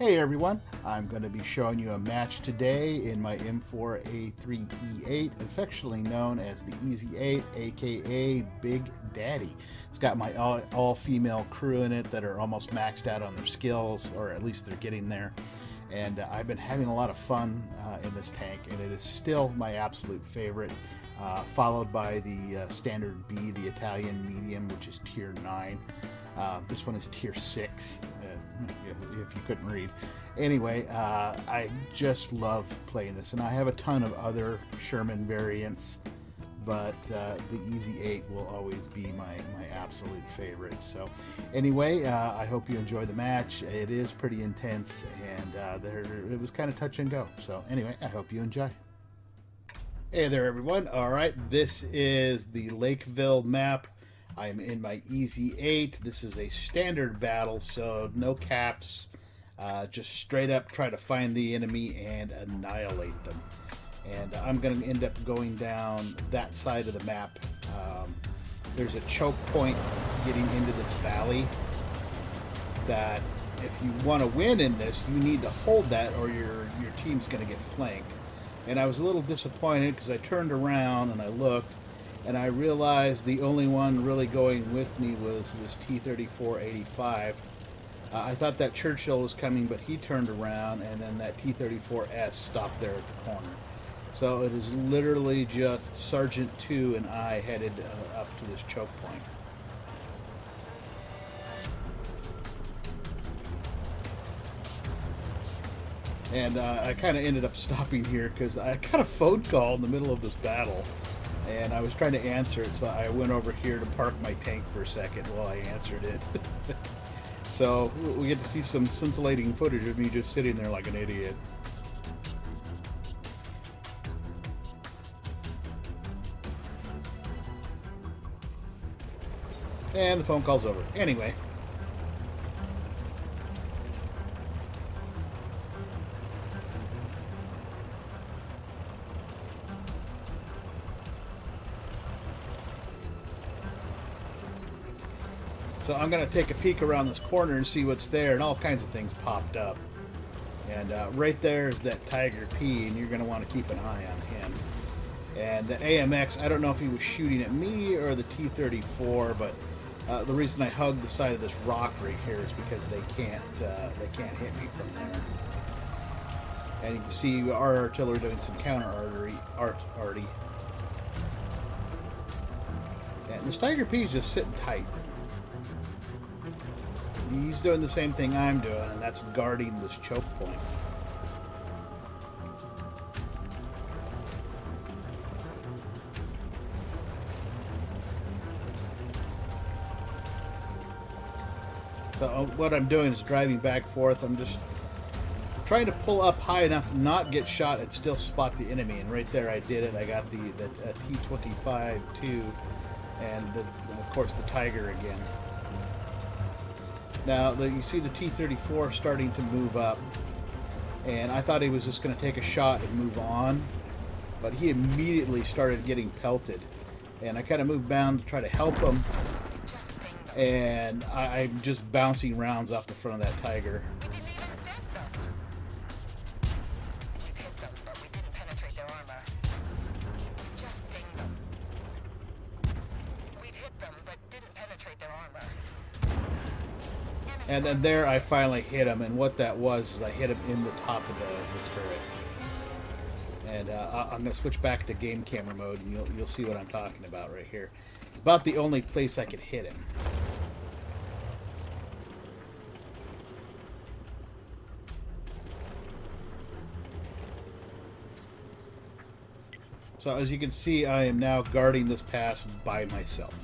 Hey everyone, I'm going to be showing you a match today in my M4A3E8, affectionately known as the Easy 8, aka Big Daddy. It's got my all-female crew in it that are almost maxed out on their skills, or at least they're getting there. And I've been having a lot of fun in this tank, and it is still my absolute favorite, followed by the standard B, the Italian medium, which is tier 9. This one is tier 6, if you couldn't read. Anyway, I just love playing this, and I have a ton of other Sherman variants, but the Easy 8 will always be my absolute favorite. So anyway, I hope you enjoy the match. It is pretty intense, and it was kind of touch and go. So anyway, I hope you enjoy. Hey there everyone. Alright, this is the Lakeville map. I'm in my Easy 8. This is a standard battle, so no caps. Just straight up try to find the enemy and annihilate them. And I'm going to end up going down that side of the map. There's a choke point getting into this valley that if you want to win in this, you need to hold that or your team's going to get flanked. And I was a little disappointed because I turned around and I looked, and I realized the only one really going with me was this T-34-85. I thought that Churchill was coming, but he turned around, and then that T-34S stopped there at the corner. So it is literally just Sergeant 2 and I headed up to this choke point. And I kind of ended up stopping here because I got a phone call in the middle of this battle. And I was trying to answer it, so I went over here to park my tank for a second while I answered it. So we get to see some scintillating footage of me just sitting there like an idiot. And the phone call's over. Anyway. So I'm going to take a peek around this corner and see what's there, and all kinds of things popped up. And right there is that Tiger P, and you're going to want to keep an eye on him. And that AMX, I don't know if he was shooting at me or the T-34, but the reason I hugged the side of this rock right here is because they can't hit me from there. And you can see our artillery doing some counter arty. And this Tiger P is just sitting tight. He's doing the same thing I'm doing, and that's guarding this choke point. So what I'm doing is driving back and forth. I'm just trying to pull up high enough, not get shot, and still spot the enemy. And right there I did it. I got the T-25-2 and of course the Tiger again. Now, you see the T-34 starting to move up, and I thought he was just going to take a shot and move on, but he immediately started getting pelted, and I kind of moved down to try to help him, and I'm just bouncing rounds off the front of that Tiger. And then there I finally hit him, and what that was is I hit him in the top of the turret. And I'm going to switch back to game camera mode, and you'll see what I'm talking about right here. It's about the only place I could hit him. So as you can see, I am now guarding this pass by myself.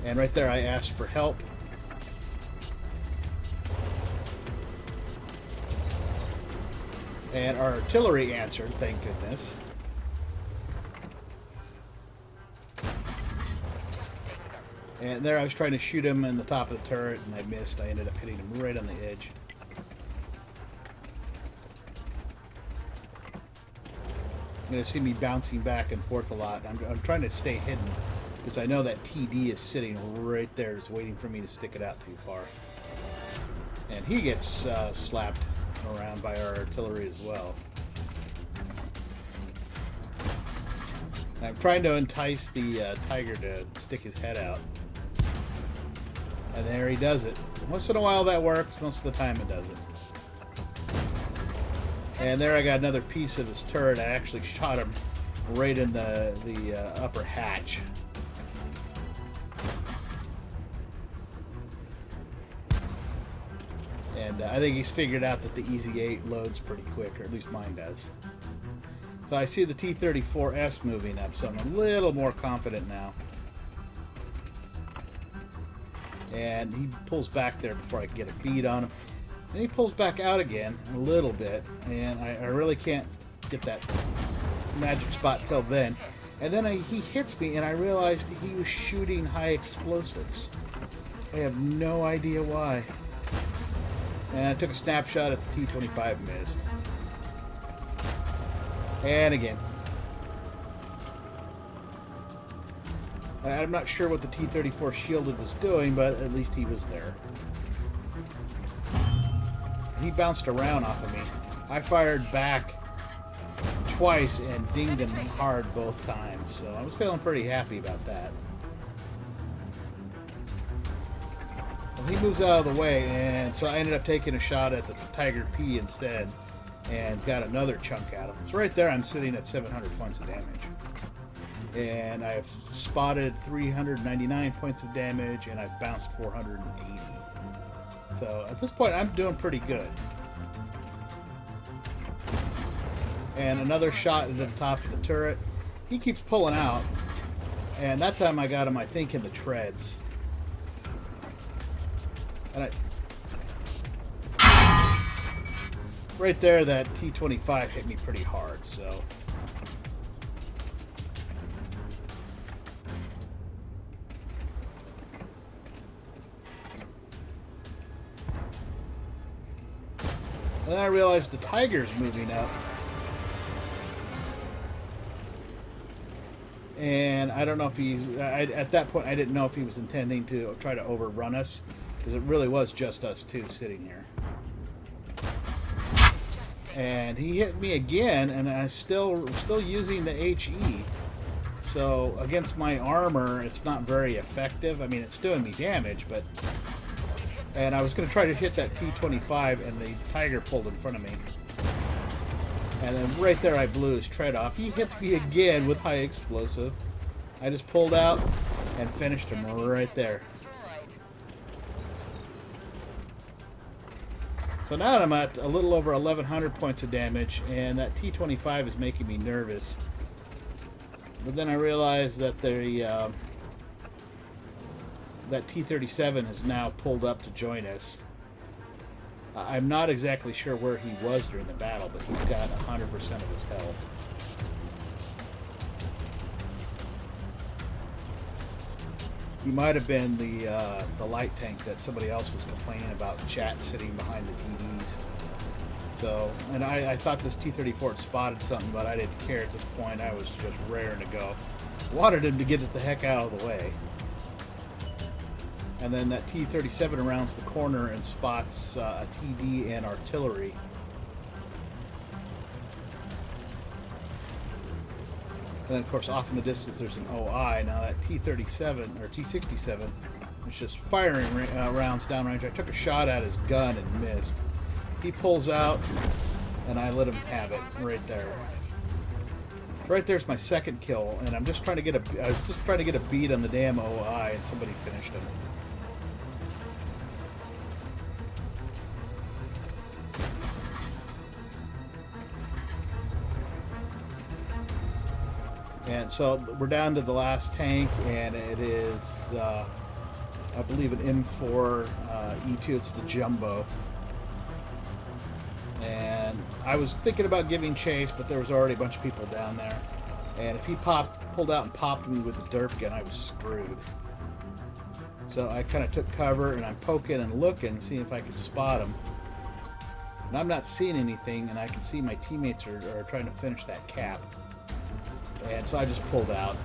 And right there I asked for help. And our artillery answered, thank goodness. And there I was trying to shoot him in the top of the turret, and I missed. I ended up hitting him right on the edge. You're going to see me bouncing back and forth a lot. I'm trying to stay hidden, because I know that TD is sitting right there just waiting for me to stick it out too far. And he gets slapped around by our artillery as well. I'm trying to entice the tiger to stick his head out. And there he does it. Once in a while that works, most of the time it doesn't. And there I got another piece of his turret. I actually shot him right in the upper hatch. And I think he's figured out that the Easy 8 loads pretty quick, or at least mine does. So I see the T-34S moving up, so I'm a little more confident now. And he pulls back there before I can get a bead on him. And he pulls back out again a little bit, and I really can't get that magic spot till then. And then he hits me, and I realized he was shooting high explosives. I have no idea why. And I took a snapshot at the T-25, missed. And again. I'm not sure what the T-34 shielded was doing, but at least he was there. He bounced around off of me. I fired back twice and dinged him hard both times, so I was feeling pretty happy about that. Well, he moves out of the way, and so I ended up taking a shot at the Tiger P instead and got another chunk out of him. So right there I'm sitting at 700 points of damage. And I've spotted 399 points of damage, and I've bounced 480. So at this point, I'm doing pretty good. And another shot into the top of the turret. He keeps pulling out, and that time I got him, I think, in the treads. And right there, that T-25 hit me pretty hard, so... Then I realized the tiger's moving up. And I don't know if he's... at that point, I didn't know if he was intending to try to overrun us. Because it really was just us two sitting here. And he hit me again, and I'm still using the HE. So against my armor, it's not very effective. I mean, it's doing me damage, but... And I was going to try to hit that T-25, and the tiger pulled in front of me. And then right there, I blew his tread off. He hits me again with high explosive. I just pulled out and finished him right there. So now I'm at a little over 1,100 points of damage, and that T-25 is making me nervous. But then I realized that that T-37 has now pulled up to join us. I'm not exactly sure where he was during the battle, but he's got 100% of his health. He might have been the light tank that somebody else was complaining about, chat sitting behind the TVs. So, and I thought this T-34 had spotted something, but I didn't care at this point. I was just raring to go. Wanted him to get it the heck out of the way. And then that T-37 rounds the corner and spots a TD and artillery. And then, of course, off in the distance, there's an OI. Now that T-37 or T-67 was just firing rounds downrange. I took a shot at his gun and missed. He pulls out, and I let him have it right there. Right there's my second kill, and I'm just trying to get I was just trying to get a beat on the damn OI, and somebody finished him. And so we're down to the last tank, and it is, I believe, an M4 E2. It's the Jumbo. And I was thinking about giving chase, but there was already a bunch of people down there. And if he pulled out and popped me with the derp gun, I was screwed. So I kind of took cover, and I'm poking and looking, seeing if I could spot him. And I'm not seeing anything, and I can see my teammates are trying to finish that cap. And so I just pulled out.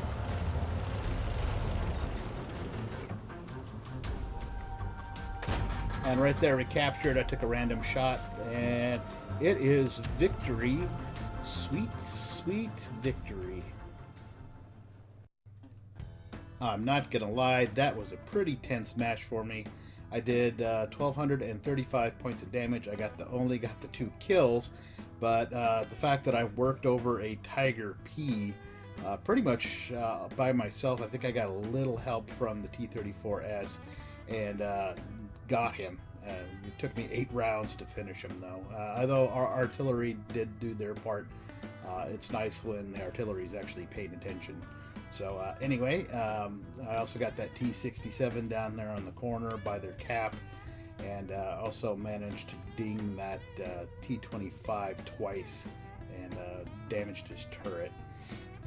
And right there, recaptured. I took a random shot, and it is victory. Sweet, sweet victory. I'm not gonna lie, that was a pretty tense match for me. I did 1,235 points of damage. I only got the 2 kills, but the fact that I worked over a Tiger P pretty much by myself. I think I got a little help from the T-34S and got him. It took me 8 rounds to finish him, though. Although our artillery did do their part, it's nice when the artillery is actually paying attention. So anyway, I also got that T-67 down there on the corner by their cap, and also managed to ding that T-25 twice and damaged his turret.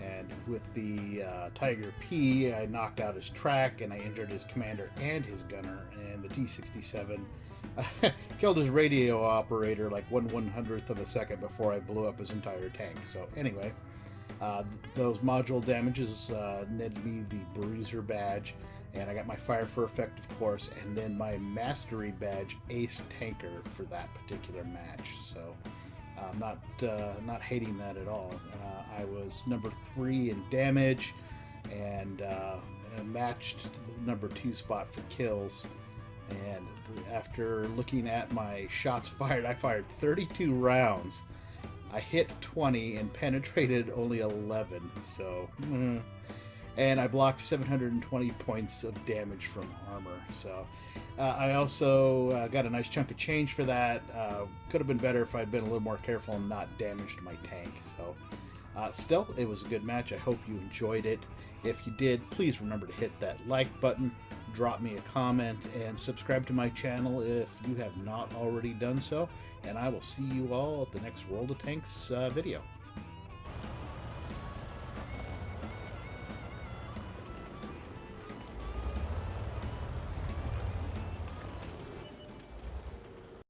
And with the Tiger P, I knocked out his track, and I injured his commander and his gunner. And the T-67 killed his radio operator like 1/100th of a second before I blew up his entire tank. So anyway, those module damages netted me the Bruiser badge, and I got my Fire for Effect, of course, and then my Mastery badge, Ace Tanker, for that particular match. So I'm not hating that at all. I was number 3 in damage, and matched the number 2 spot for kills. And after looking at my shots fired, I fired 32 rounds. I hit 20 and penetrated only 11. So, and I blocked 720 points of damage from armor. So I also got a nice chunk of change for that. Could have been better if I'd been a little more careful and not damaged my tank. So still, it was a good match. I hope you enjoyed it. If you did, please remember to hit that like button, drop me a comment, and subscribe to my channel if you have not already done so. And I will see you all at the next World of Tanks video.